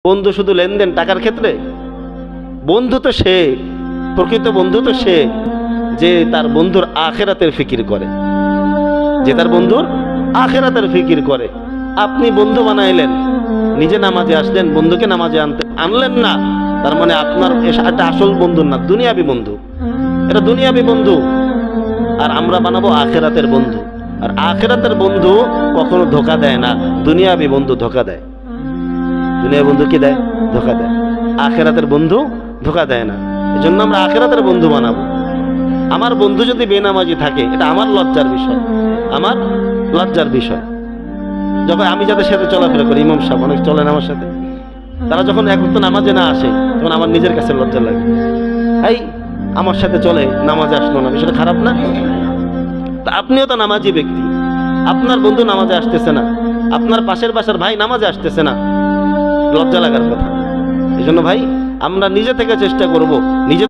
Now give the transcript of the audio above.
বন্ধু শুধু লেনদেন টাকার ক্ষেত্রে? বন্ধু তো সে, প্রকৃত বন্ধু তো সে যে তার বন্ধুর আখিরাতের ফিকির করে, যে তার বন্ধুর আখিরাতের ফিকির করে। আপনি বন্ধু বানাইলেন, নিজে নামাজে আসলেন, বন্ধুকে নামাজে আনলেন না, তার মানে আপনার এটা আসল বন্ধু না, দুনিয়াবি বন্ধু। এটা দুনিয়াবি বন্ধু। আর আমরা বানাবো আখিরাতের বন্ধু। আর আখিরাতের বন্ধু কখনো ধোকা দেয় না, দুনিয়াবি বন্ধু ধোকা দেয়। দুনিয়া বন্ধু কি দেয়? ধোকা দেয়। আখিরাতের বন্ধু ধোকা দেয় না। এজন্য আমরা আখিরাতের বন্ধু বানাবো। আমার বন্ধু যদি বেনামাজি থাকে, এটা আমার লজ্জার বিষয়, আমার লজ্জার বিষয়। যখন আমি যাদের সাথে চলাফেরা করি, ইমাম সাহেব অনেক চলেন আমার সাথে, তারা যখন এক ওয়াক্ত নামাজে না আসে, তখন আমার নিজের কাছে লজ্জা লাগে। এই আমার সাথে চলে, নামাজে আসলো না, বিষয়টা খারাপ না? তা আপনিও তো নামাজি ব্যক্তি, আপনার বন্ধু নামাজে আসতেছে না, আপনার পাশের বাসার ভাই নামাজে আসতেছে না, লজ্জা লাগার কথা। এই জন্য ভাই আমরা নিজে থেকে চেষ্টা করব, নিজে